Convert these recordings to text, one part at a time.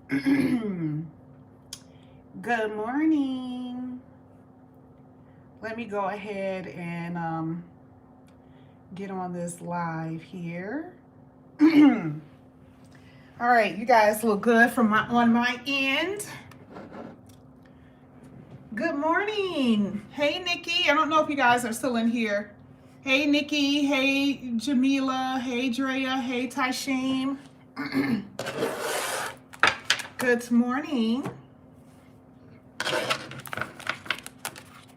Good morning. Let me go ahead and get on this live here. All right, you guys look good from on my end. Good morning. Hey, Nikki. I don't know if you guys are still in here. Hey, Nikki. Hey, Jamila. Hey, Drea. Hey, Tasheem. Good morning.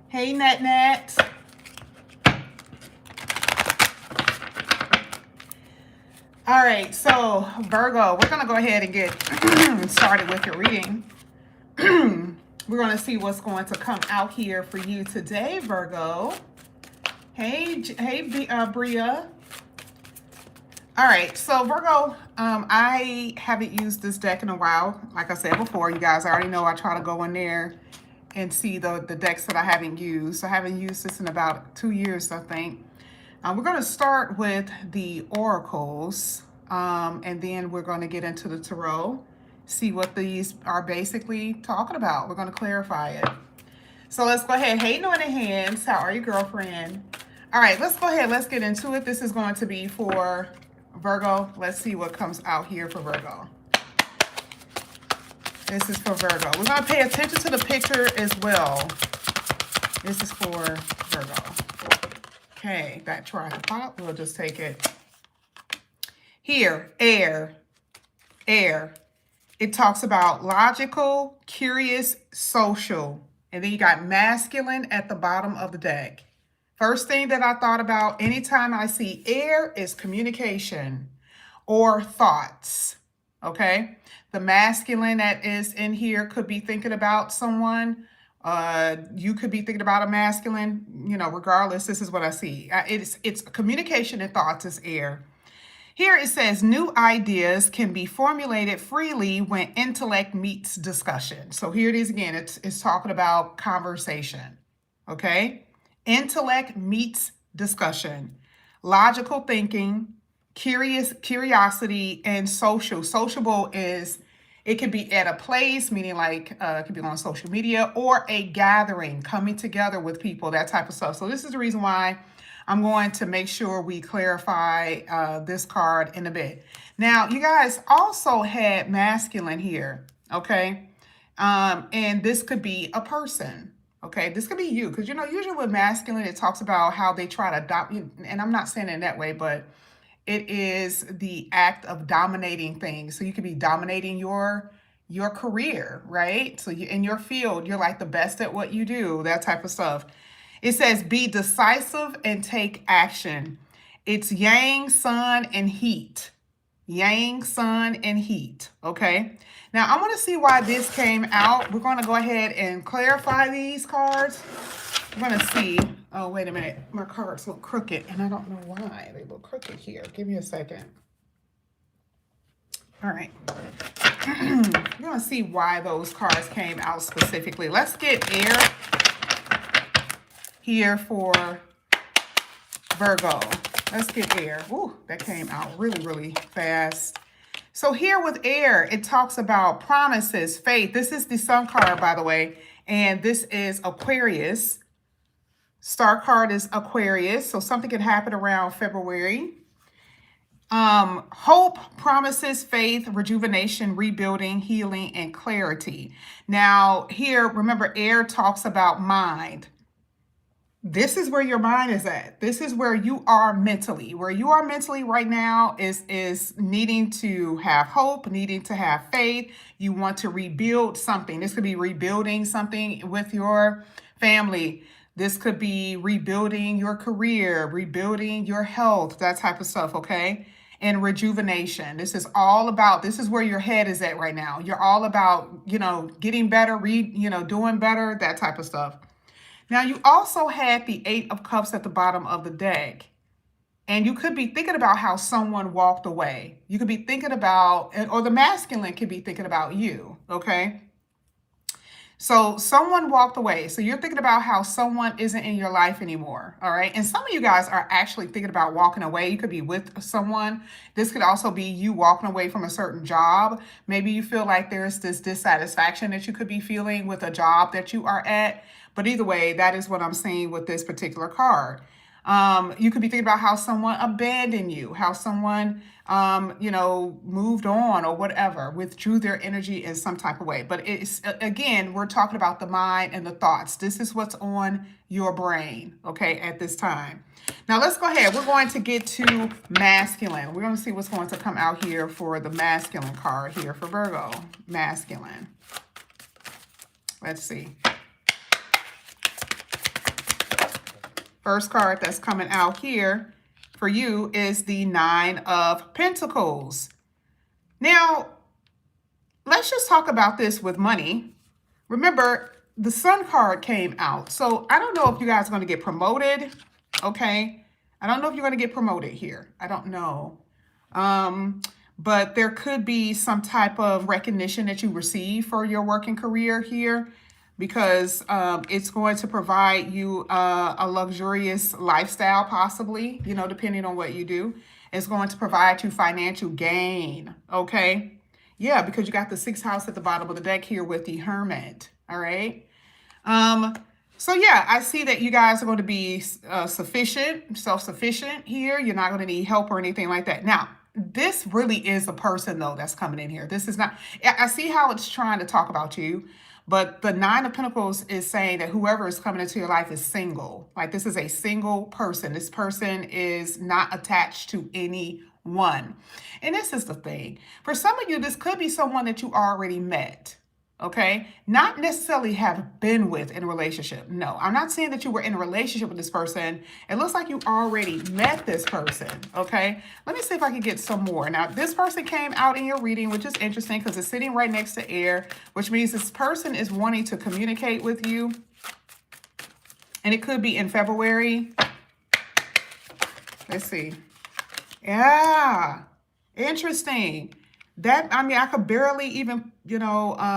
Hey, Nat Nat. All right, so Virgo, we're going to go ahead and get started with your reading. We're going to see what's going to come out here for you today, Virgo. Hey, Bria. All right, so Virgo, I haven't used this deck in a while. Like I said before, you guys already know I try to go in there and see the decks that I haven't used. I haven't used this in about 2 years, I think. We're going to start with the oracles, and then we're going to get into the tarot, see what these are basically talking about. We're going to clarify it. So let's go ahead. Hey, Anointed Hands. How are you, girlfriend? All right, let's go ahead. Let's get into it. This is going to be for Virgo. Let's see what comes out here for Virgo. This is for Virgo. We're going to pay attention to the picture as well. This is for Virgo. Okay, that tripod, we'll just take it. Here, air. It talks about logical, curious, social. And then you got masculine at the bottom of the deck. First thing that I thought about anytime I see air is communication or thoughts, okay? The masculine that is in here could be thinking about someone. You could be thinking about a masculine, regardless, this is what I see. It's communication and thoughts is air. Here it says new ideas can be formulated freely when intellect meets discussion. So here it is again. It's talking about conversation. Okay? Intellect meets discussion. Logical thinking, curiosity, and social. Sociable is it could be at a place, meaning like it could be on social media, or a gathering, coming together with people, that type of stuff. So this is the reason why I'm going to make sure we clarify this card in a bit. Now, you guys also had masculine here, okay? And this could be a person, okay? This could be you, because, usually with masculine, it talks about how they try to adopt you, and I'm not saying it in that way, but it is the act of dominating things. So you could be dominating your career, right? So in your field, you're like the best at what you do, that type of stuff. It says be decisive and take action. It's yang, sun, and heat. Yang, sun, and heat, okay? Now, I want to see why this came out. We're going to go ahead and clarify these cards. I'm going to see. Oh, wait a minute. My cards look crooked, and I don't know why they look crooked here. Give me a second. All right. We're going to see why those cards came out specifically. Let's get air here for Virgo. Let's get air. Ooh, that came out really, really fast. So here with air, it talks about promises, faith. This is the sun card, by the way, and this is Aquarius. Star card is Aquarius, so something could happen around February. Hope, promises, faith, rejuvenation, rebuilding, healing, and clarity. Now, here, remember, air talks about mind. This is where your mind is at. This is where you are mentally. Where you are mentally right now is needing to have hope, needing to have faith. You want to rebuild something. This could be rebuilding something with your family. This could be rebuilding your career, rebuilding your health, that type of stuff, okay? And rejuvenation. This is where your head is at right now. You're all about, getting better, doing better, that type of stuff. Now, you also had the Eight of Cups at the bottom of the deck. And you could be thinking about how someone walked away. You could be thinking about, or the masculine could be thinking about you, okay? So someone walked away. So you're thinking about how someone isn't in your life anymore. All right. And some of you guys are actually thinking about walking away. You could be with someone. This could also be you walking away from a certain job. Maybe you feel like there's this dissatisfaction that you could be feeling with a job that you are at. But either way, that is what I'm seeing with this particular card. You could be thinking about how someone abandoned you, how someone, moved on or whatever, withdrew their energy in some type of way. But it's, again, we're talking about the mind and the thoughts. This is what's on your brain, okay, at this time. Now, let's go ahead. We're going to get to masculine. We're going to see what's going to come out here for the masculine card here for Virgo. Masculine. Let's see. First card that's coming out here for you is the Nine of Pentacles. Now, let's just talk about this with money. Remember, the Sun card came out. So I don't know if you guys are going to get promoted, okay? I don't know if you're going to get promoted here. I don't know. But there could be some type of recognition that you receive for your working career here, because it's going to provide you a luxurious lifestyle, possibly, depending on what you do. It's going to provide you financial gain, okay? Yeah, because you got the 6th house at the bottom of the deck here with the Hermit, all right? So yeah, I see that you guys are going to be self-sufficient here. You're not going to need help or anything like that. Now, this really is a person, though, that's coming in here. This is not, I see how it's trying to talk about you. But the Nine of Pentacles is saying that whoever is coming into your life is single. Like, this is a single person. This person is not attached to anyone. And this is the thing. For some of you, this could be someone that you already met. Okay? Not necessarily have been with in a relationship. No, I'm not saying that you were in a relationship with this person. It looks like you already met this person. Okay? Let me see if I can get some more. Now, this person came out in your reading, which is interesting because it's sitting right next to air, which means this person is wanting to communicate with you. And it could be in February. Let's see. Yeah. Interesting. That, I mean, I could barely even,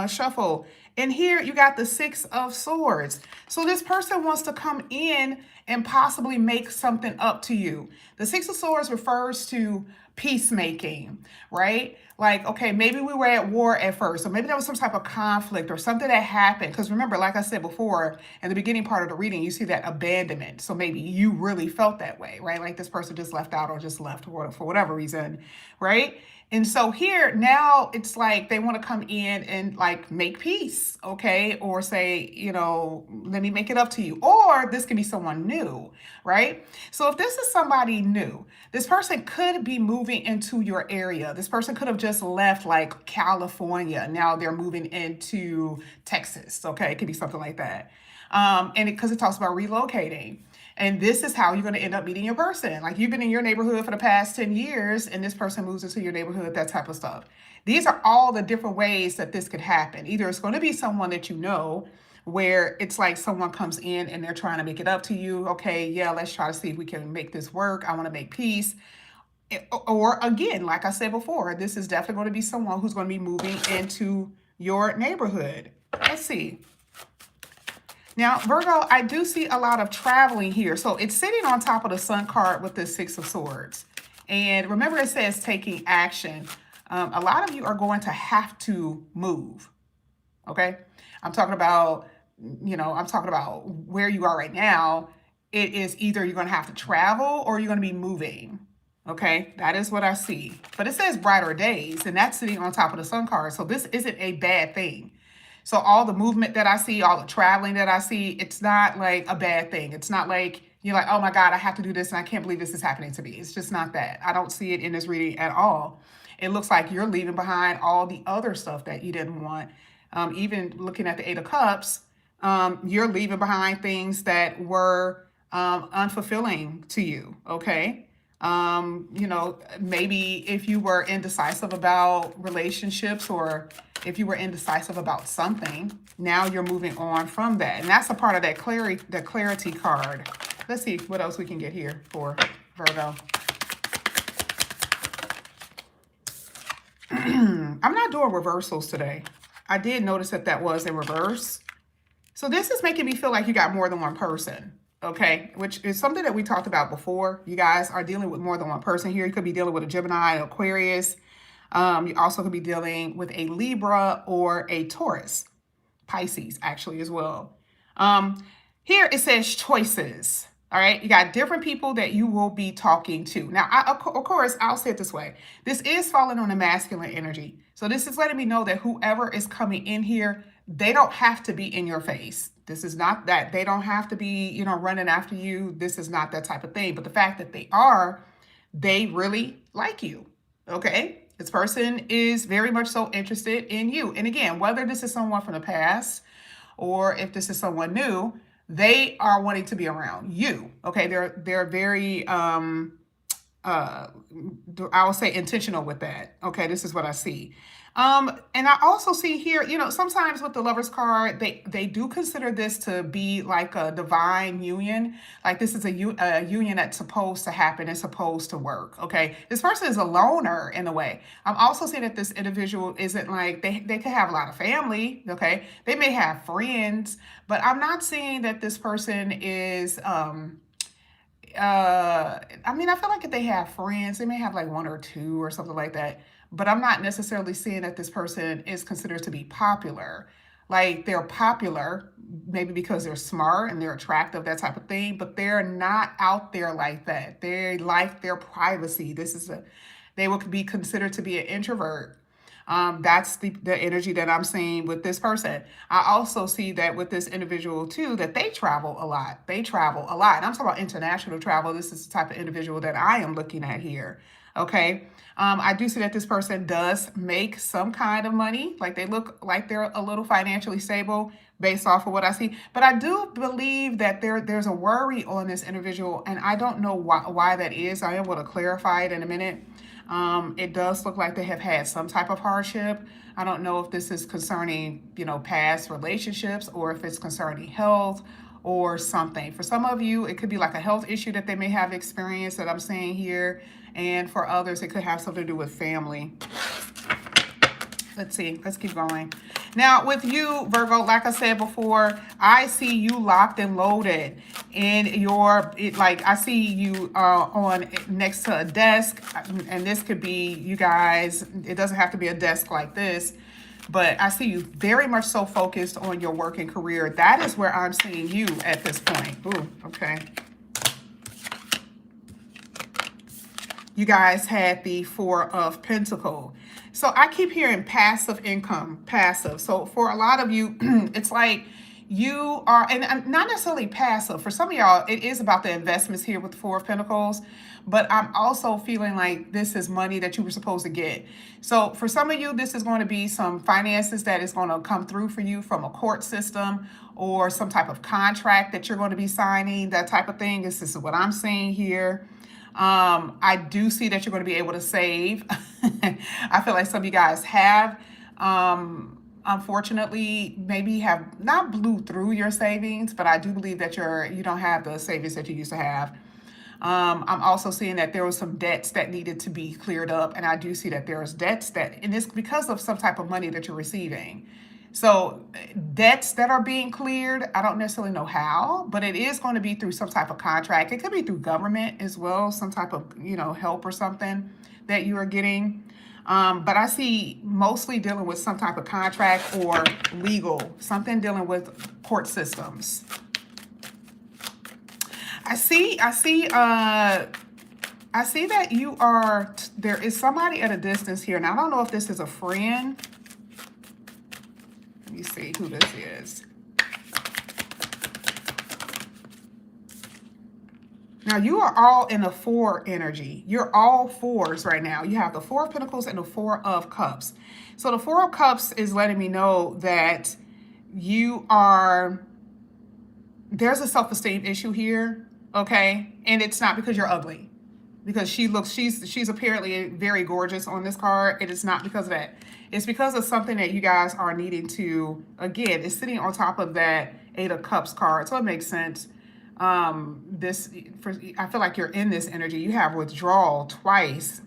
shuffle. And here you got the 6 of Swords. So this person wants to come in and possibly make something up to you. The 6 of Swords refers to peacemaking, right? Like, okay, maybe we were at war at first, or maybe there was some type of conflict or something that happened. Because remember, like I said before, in the beginning part of the reading, you see that abandonment. So maybe you really felt that way, right? Like this person just left out or just left for whatever reason, right? And so here now it's like they want to come in and like make peace, okay? Or say, let me make it up to you. Or this can be someone new, right? So if this is somebody new, this person could be moving into your area. This person could have just left like California. Now they're moving into Texas, okay? It could be something like that. And because it talks about relocating. And this is how you're going to end up meeting your person. Like you've been in your neighborhood for the past 10 years and this person moves into your neighborhood, that type of stuff. These are all the different ways that this could happen. Either it's going to be someone that you know, where it's like someone comes in and they're trying to make it up to you. Okay, yeah, let's try to see if we can make this work. I want to make peace. Or again, like I said before, this is definitely going to be someone who's going to be moving into your neighborhood. Let's see. Now, Virgo, I do see a lot of traveling here. So it's sitting on top of the Sun card with the 6 of Swords. And remember, it says taking action. A lot of you are going to have to move. Okay? I'm talking about, where you are right now. It is either you're going to have to travel or you're going to be moving. Okay? That is what I see. But it says brighter days, and that's sitting on top of the Sun card. So this isn't a bad thing. So all the movement that I see, all the traveling that I see, it's not like a bad thing. It's not like you're like, oh my God, I have to do this and I can't believe this is happening to me. It's just not that. I don't see it in this reading at all. It looks like you're leaving behind all the other stuff that you didn't want. Even looking at the 8 of Cups, you're leaving behind things that were unfulfilling to you, okay? Maybe if you were indecisive about relationships or if you were indecisive about something, now you're moving on from that. And that's a part of that clarity card. Let's see what else we can get here for Virgo. I'm not doing reversals today. I did notice that was a reverse. So this is making me feel like you got more than one person, okay? Which is something that we talked about before. You guys are dealing with more than one person here. You could be dealing with a Gemini, an Aquarius. You also could be dealing with a Libra or a Taurus, Pisces actually as well. Here it says choices. All right, you got different people that you will be talking to. Now, of course, I'll say it this way. This is falling on the masculine energy. So this is letting me know that whoever is coming in here, they don't have to be in your face. This is not that. They don't have to be, running after you. This is not that type of thing. But the fact that they are, they really like you. Okay? This person is very much so interested in you. And again, whether this is someone from the past or if this is someone new, they are wanting to be around you. Okay, they're very I will say intentional with that. Okay, this is what I see. And I also see here, sometimes with the Lovers card, they do consider this to be like a divine union. Like this is a union that's supposed to happen, it's supposed to work. Okay, this person is a loner in a way. I'm also seeing that this individual isn't like, they could have a lot of family. Okay, they may have friends, but I'm not seeing that this person is I feel like if they have friends, they may have like one or two or something like that. But I'm not necessarily seeing that this person is considered to be popular. Like they're popular, maybe because they're smart and they're attractive, that type of thing, but they're not out there like that. They like their privacy. They would be considered to be an introvert. That's the energy that I'm seeing with this person. I also see that with this individual too, that they travel a lot. They travel a lot. And I'm talking about international travel. This is the type of individual that I am looking at here. Okay. I do see that this person does make some kind of money. Like they look like they're a little financially stable based off of what I see. But I do believe that there's a worry on this individual, and I don't know why that is. I am going to clarify it in a minute. It does look like they have had some type of hardship. I don't know if this is concerning, past relationships or if it's concerning health or something. For some of you, it could be like a health issue that they may have experienced that I'm seeing here. And for others, it could have something to do with family. Let's see. Let's keep going. Now, with you, Virgo, like I said before, I see you locked and loaded in I see you on next to a desk. And this could be, you guys, it doesn't have to be a desk like this, but I see you very much so focused on your work and career. That is where I'm seeing you at this point. Ooh, okay. You guys had the Four of Pentacles. So I keep hearing passive income, passive. So for a lot of you, it's like you are, and not necessarily passive. For some of y'all, it is about the investments here with the Four of Pentacles. But I'm also feeling like this is money that you were supposed to get. So for some of you, this is going to be some finances that is going to come through for you from a court system or some type of contract that you're going to be signing, that type of thing. This is what I'm seeing here. I do see that you're going to be able to save. I feel like some of you guys have, unfortunately, maybe have not blew through your savings, but I do believe that you don't have the savings that you used to have. I'm also seeing that there was some debts that needed to be cleared up, and I do see that there's debts and it's because of some type of money that you're receiving. So debts that are being cleared, I don't necessarily know how, but it is going to be through some type of contract. It could be through government as well, some type of, help or something that you are getting. But I see mostly dealing with some type of contract or legal, something dealing with court systems. I see that there is somebody at a distance here. Now, I don't know if this is a friend. Let me see who this is. Now, you are all in a four energy. You're all fours right now. You have the Four of Pentacles and the Four of Cups. So the Four of Cups is letting me know that there's a self-esteem issue here, okay? And it's not because you're ugly. Because she's apparently very gorgeous on this card. It is not because of that. It's because of something that you guys are needing to, again, it's sitting on top of that Eight of Cups card. So it makes sense. I feel like you're in this energy. You have withdrawal twice.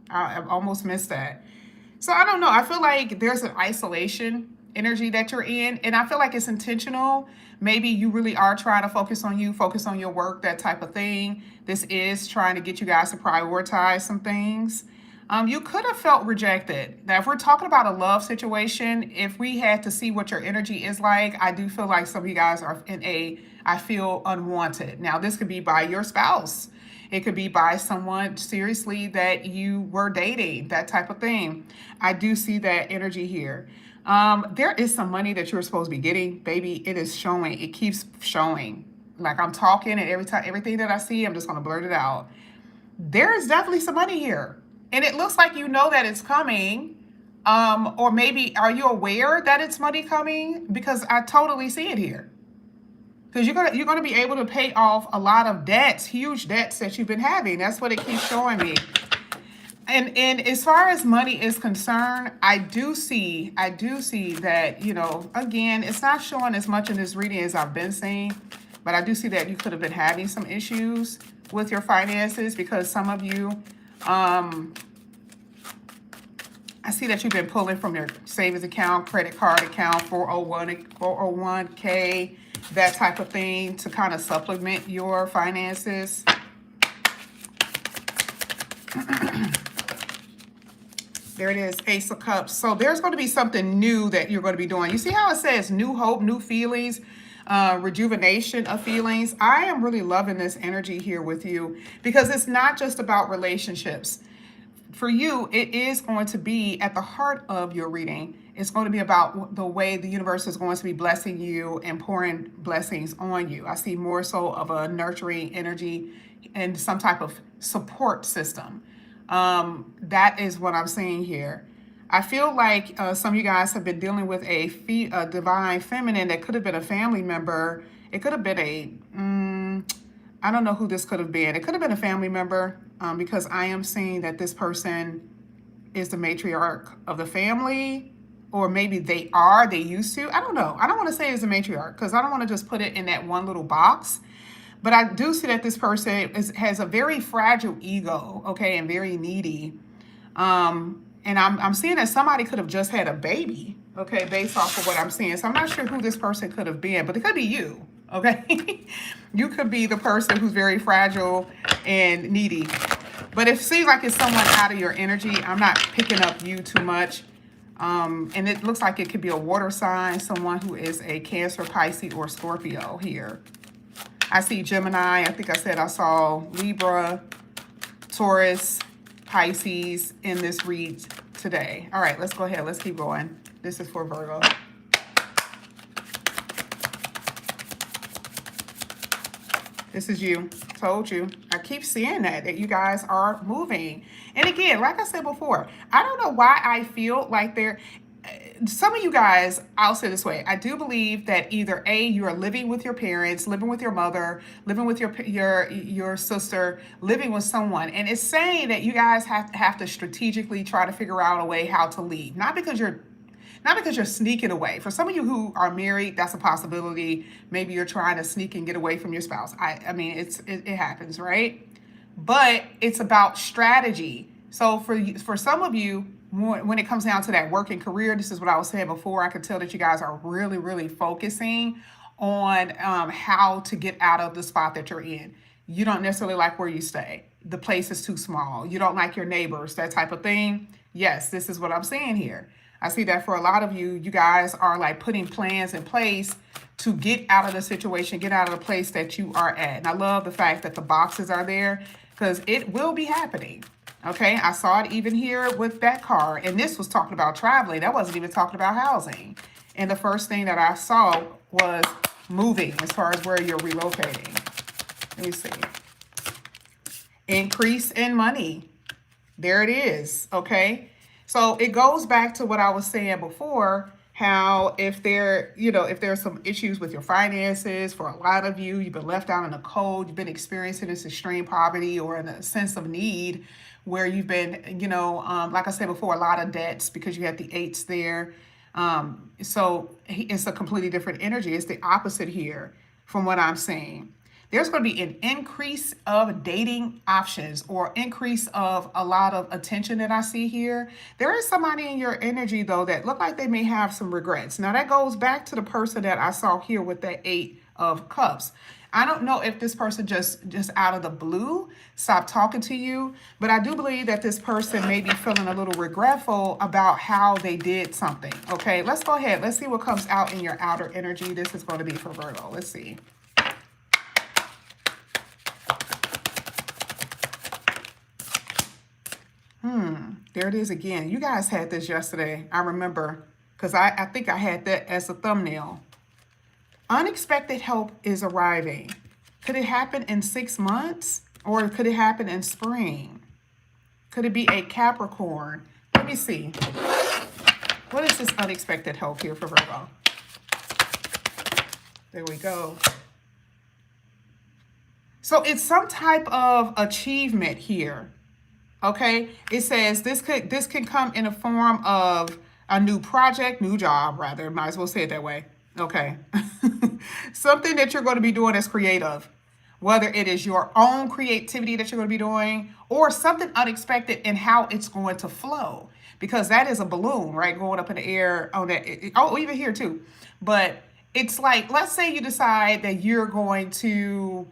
I've almost missed that. So I don't know. I feel like there's an isolation energy that you're in. And I feel like it's intentional. Maybe you really are trying to focus on you, focus on your work, that type of thing. This is trying to get you guys to prioritize some things. You could have felt rejected. Now, if we're talking about a love situation, if we had to see what your energy is like, I do feel like some of you guys are in I feel unwanted. Now, this could be by your spouse. It could be by someone seriously that you were dating, that type of thing. I do see that energy here. There is some money that you're supposed to be getting, baby. It is showing. It keeps showing. Like I'm talking, and everything that I see, I'm just going to blurt it out. There is definitely some money here. And it looks like you know that it's coming. Or maybe are you aware that it's money coming? Because I totally see it here. Because you're gonna be able to pay off a lot of debts, huge debts that you've been having. That's what it keeps showing me. And as far as money is concerned, I do see that, again, it's not showing as much in this reading as I've been seeing, but I do see that you could have been having some issues with your finances because some of you, I see that you've been pulling from your savings account, credit card account, 401k, that type of thing to kind of supplement your finances. There it is, Ace of Cups. So there's going to be something new that you're going to be doing. You see how it says new hope, new feelings, rejuvenation of feelings? I am really loving this energy here with you because it's not just about relationships. For you, it is going to be at the heart of your reading. It's going to be about the way the universe is going to be blessing you and pouring blessings on you. I see more so of a nurturing energy and some type of support system. That is what I'm seeing here. I feel like some of you guys have been dealing with a divine feminine that could have been a family member. It could have been I don't know who this could have been. It could have been a family member because I am seeing that this person is the matriarch of the family, or maybe they used to. I don't know. I don't want to say it's a matriarch because I don't want to just put it in that one little box. But I do see that this person has a very fragile ego, okay, and very needy. And I'm seeing that somebody could have just had a baby, okay, based off of what I'm seeing. So I'm not sure who this person could have been, but it could be you, okay? You could be the person who's very fragile and needy. But it seems like it's someone out of your energy. I'm not picking up you too much. And it looks like it could be a water sign, someone who is a Cancer, Pisces, or Scorpio here. I see Gemini. I think I said I saw Libra, Taurus, Pisces in this read today. All right, let's go ahead. Let's keep going. This is for Virgo. This is you. Told you. I keep seeing that you guys are moving. And again, like I said before, I don't know why I feel like some of you guys, I'll say this way. I do believe that either A, you are living with your parents, living with your mother, living with your sister, living with someone. And it's saying that you guys have to strategically try to figure out a way how to leave. Not because you're sneaking away. For some of you who are married, that's a possibility. Maybe you're trying to sneak and get away from your spouse. I mean, it happens, right? But it's about strategy. So for some of you, when it comes down to that work and career, this is what I was saying before. I could tell that you guys are really, really focusing on how to get out of the spot that you're in. You don't necessarily like where you stay. The place is too small. You don't like your neighbors, that type of thing. Yes, this is what I'm saying here. I see that for a lot of you, you guys are like putting plans in place to get out of the situation, get out of the place that you are at. And I love the fact that the boxes are there because it will be happening. Okay, I saw it even here with that card. And this was talking about traveling. That wasn't even talking about housing. And the first thing that I saw was moving as far as where you're relocating. Let me see. Increase in money. There it is. Okay. So it goes back to what I was saying before, how if there's some issues with your finances, for a lot of you, you've been left out in the cold, you've been experiencing this extreme poverty or in a sense of need where you've been, like I said before, a lot of debts because you had the eights there. So it's a completely different energy. It's the opposite here from what I'm saying. There's going to be an increase of dating options or increase of a lot of attention that I see here. There is somebody in your energy, though, that look like they may have some regrets. Now, that goes back to the person that I saw here with the 8 of Cups. I don't know if this person just out of the blue stopped talking to you, but I do believe that this person may be feeling a little regretful about how they did something. Okay, let's go ahead. Let's see what comes out in your outer energy. This is going to be for Virgo. Let's see. There it is again. You guys had this yesterday. I remember because I think I had that as a thumbnail. Unexpected help is arriving. Could it happen in 6 months? Or could it happen in spring? Could it be a Capricorn? Let me see. What is this unexpected help here for Virgo? There we go. So it's some type of achievement here. Okay? It says this can come in a form of a new project, new job, rather. Might as well say it that way. Okay. Something that you're going to be doing as creative, whether it is your own creativity that you're going to be doing or something unexpected in how it's going to flow, because that is a balloon, right? Going up in the air on that. Oh, even here too. But it's like, let's say you decide that you're going to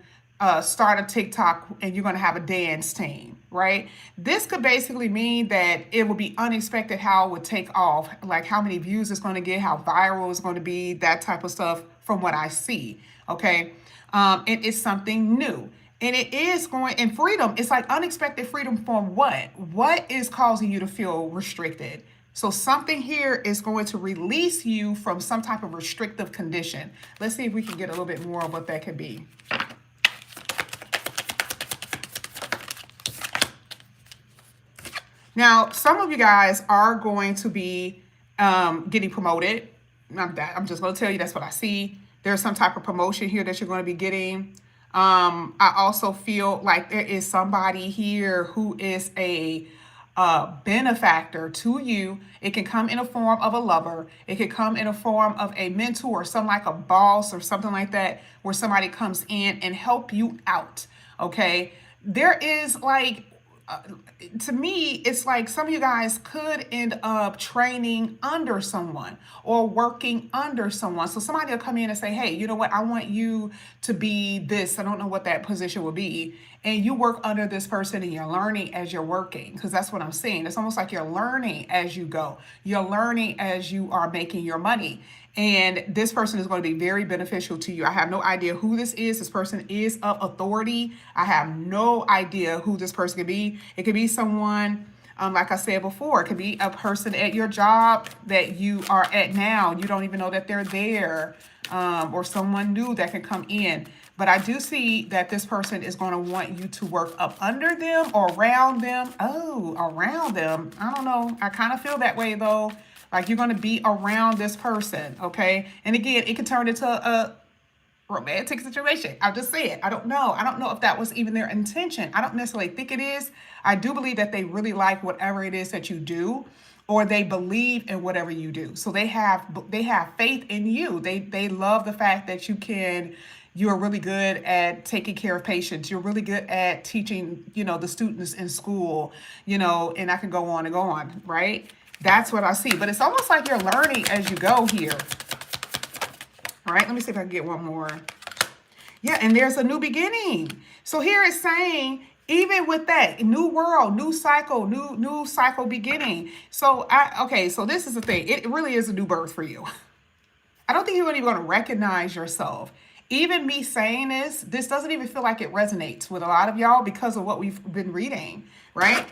start a TikTok and you're going to have a dance team, right? This could basically mean that it will be unexpected how it would take off, like how many views it's going to get, how viral it's going to be, that type of stuff from what I see, okay? It is something new. And it is going, and freedom, it's like unexpected freedom from what? What is causing you to feel restricted? So something here is going to release you from some type of restrictive condition. Let's see if we can get a little bit more of what that could be. Now, some of you guys are going to be getting promoted. I'm just going to tell you that's what I see. There's some type of promotion here that you're going to be getting. I also feel like there is somebody here who is a benefactor to you. It can come in a form of a lover. It could come in a form of a mentor, something like a boss or something like that, where somebody comes in and help you out. Okay. There is like, to me, it's like some of you guys could end up training under someone or working under someone. So somebody will come in and say, hey, you know what? I want you to be this. I don't know what that position will be. And you work under this person and you're learning as you're working, because that's what I'm seeing. It's almost like you're learning as you go. You're learning as you are making your money. And this person is going to be very beneficial to you. I have no idea who this is. This person is of authority. I have no idea who this person could be. It could be someone, like I said before, it could be a person at your job that you are at now. You don't even know that they're there, or someone new that can come in. But I do see that this person is going to want you to work up under them or around them. Oh, around them. I don't know. I kind of feel that way, though. Like you're going to be around this person, okay? And again, it can turn into a romantic situation. I'll just say it. I don't know. I don't know if that was even their intention. I don't necessarily think it is. I do believe that they really like whatever it is that you do, or they believe in whatever you do. So they have faith in you. They love the fact that you're really good at taking care of patients. You're really good at teaching, the students in school, and I can go on, right? That's what I see. But it's almost like you're learning as you go here. All right, let me see if I can get one more. Yeah, and there's a new beginning. So here it's saying, even with that, new world, new cycle, new cycle beginning. So so this is the thing. It really is a new birth for you. I don't think you're even going to recognize yourself. Even me saying this doesn't even feel like it resonates with a lot of y'all because of what we've been reading, right?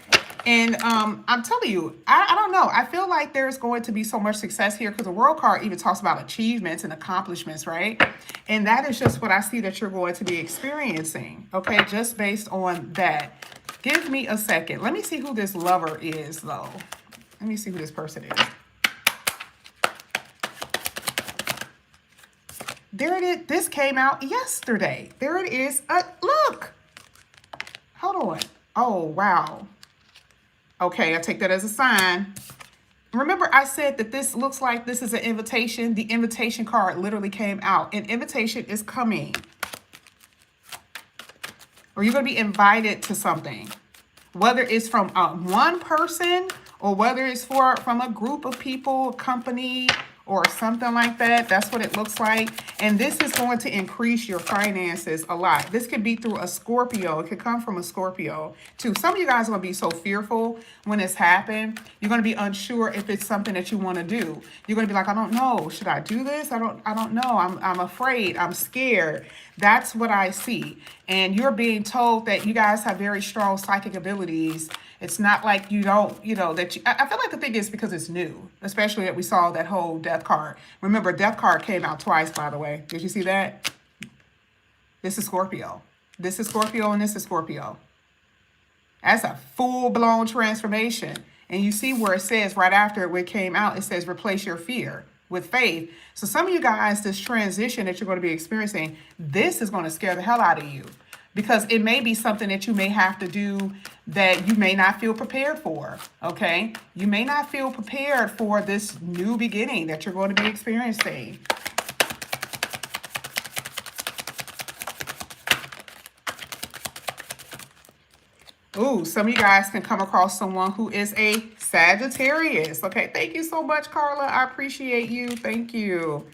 And I'm telling you, I don't know. I feel like there's going to be so much success here because the World card even talks about achievements and accomplishments, right? And that is just what I see that you're going to be experiencing, okay? Just based on that. Give me a second. Let me see who this lover is, though. Let me see who this person is. There it is. This came out yesterday. There it is. Look. Hold on. Oh, wow. Okay, I take that as a sign. Remember, I said that this looks like this is an invitation. The invitation card literally came out. An invitation is coming. or you're going to be invited to something, whether it's from one person or whether it's from a group of people, company, or something like that. That's what it looks like. And this is going to increase your finances a lot. This could be through a Scorpio. It could come from a Scorpio too. Some of you guys are going to be so fearful when this happens. You're going to be unsure if it's something that you want to do. You're going to be like, I don't know. Should I do this? I don't know. I'm afraid. I'm scared. That's what I see. And you're being told that you guys have very strong psychic abilities. It's not like you don't, I feel like the thing is because it's new, especially that we saw that whole death card. Remember, death card came out twice, by the way. Did you see that? This is Scorpio. This is Scorpio and this is Scorpio. That's a full-blown transformation. And you see where it says right after it came out, it says replace your fear with faith. So some of you guys, this transition that you're going to be experiencing, this is going to scare the hell out of you. Because it may be something that you may have to do that you may not feel prepared for, okay? You may not feel prepared for this new beginning that you're going to be experiencing. Ooh, some of you guys can come across someone who is a Sagittarius, okay? Thank you so much, Carla. I appreciate you. Thank you.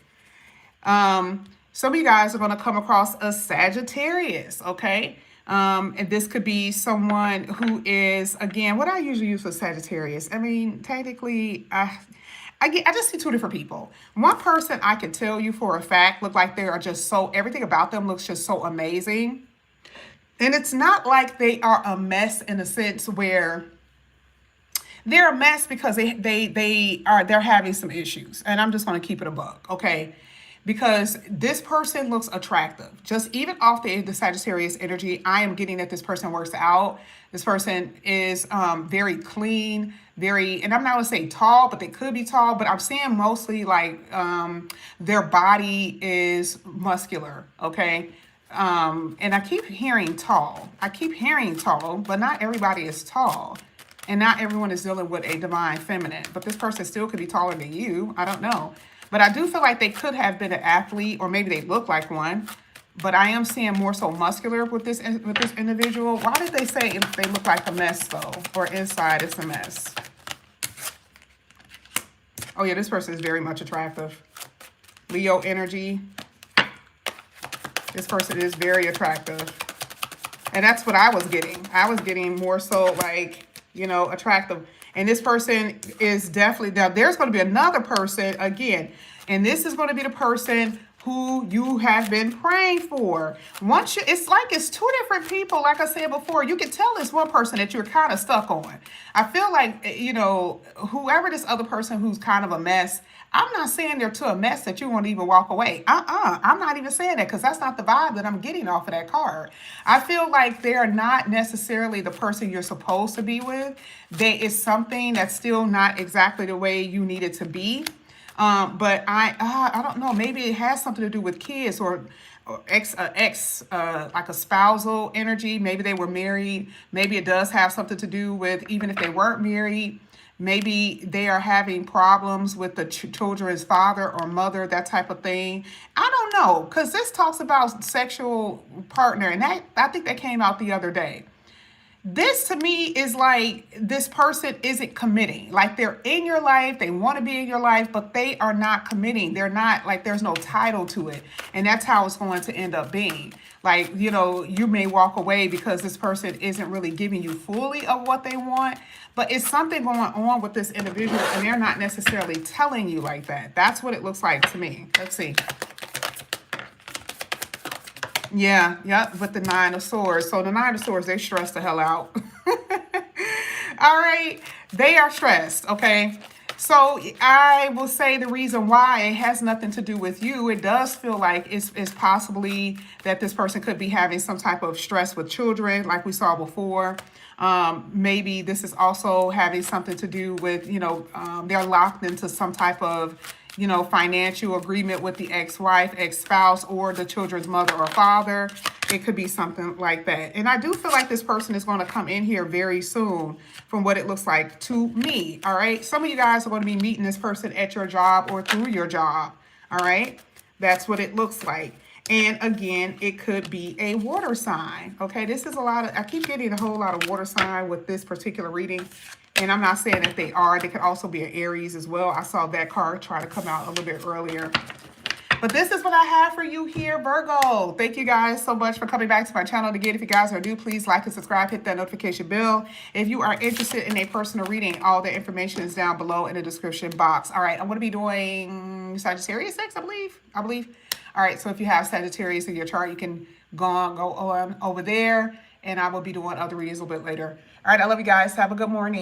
Some of you guys are going to come across a Sagittarius, okay? And this could be someone who is, again, what I usually use for Sagittarius. I mean, technically, I just see two different people. One person I can tell you for a fact look like they are just so, everything about them looks just so amazing. And it's not like they are a mess in a sense where they're a mess because they're having some issues. And I'm just going to keep it a buck, okay? Because this person looks attractive. Just even off the Sagittarius energy, I am getting that this person works out. This person is very clean, and I'm not going to say tall, but they could be tall. But I'm seeing mostly like their body is muscular, okay? And I keep hearing tall. But not everybody is tall. And not everyone is dealing with a divine feminine. But this person still could be taller than you. I don't know. But I do feel like they could have been an athlete, or maybe they look like one. But I am seeing more so muscular with this individual. Why did they say they look like a mess, though? Or inside it's a mess? Oh, yeah, this person is very much attractive. Leo energy. This person is very attractive. And that's what I was getting. I was getting more so like, attractive. And this person is definitely, now there's going to be another person again. And this is going to be the person who you have been praying for. It's like it's two different people. Like I said before, you can tell it's one person that you're kind of stuck on. I feel like, whoever this other person who's kind of a mess, I'm not saying they're to a mess that you won't even walk away. I'm not even saying that because that's not the vibe that I'm getting off of that card. I feel like they're not necessarily the person you're supposed to be with. There is something that's still not exactly the way you need it to be. But I don't know. Maybe it has something to do with kids or like a spousal energy. Maybe they were married. Maybe it does have something to do with even if they weren't married. Maybe they are having problems with the children's father or mother, that type of thing. I don't know, because this talks about sexual partner, and I think that came out the other day. This to me is like this person isn't committing. Like they're in your life, they want to be in your life, but they are not committing. They're not, like there's no title to it. And that's how it's going to end up being. Like, you may walk away because this person isn't really giving you fully of what they want, but it's something going on with this individual and they're not necessarily telling you like that. That's what it looks like to me. Let's see. Yeah, with the Nine of Swords. So the Nine of Swords, they stress the hell out. All right, they are stressed, okay? So I will say the reason why it has nothing to do with you. It does feel like it's possibly that this person could be having some type of stress with children, like we saw before. Maybe this is also having something to do with, they're locked into some type of, financial agreement with the ex-wife, ex-spouse, or the children's mother or father. It could be something like that. And I do feel like this person is going to come in here very soon from what it looks like to me. All right. Some of you guys are going to be meeting this person at your job or through your job. All right. That's what it looks like. And again, it could be a water sign. Okay, this is a lot of, I keep getting a whole lot of water sign with this particular reading. And I'm not saying that they are. They could also be an Aries as well. I saw that card try to come out a little bit earlier. But this is what I have for you here, Virgo. Thank you guys so much for coming back to my channel. Again, if you guys are new, please like and subscribe, hit that notification bell. If you are interested in a personal reading, all the information is down below in the description box. All right, I'm going to be doing Sagittarius next, I believe. All right, so if you have Sagittarius in your chart, you can go on over there, and I will be doing other readings a little bit later. All right, I love you guys. Have a good morning.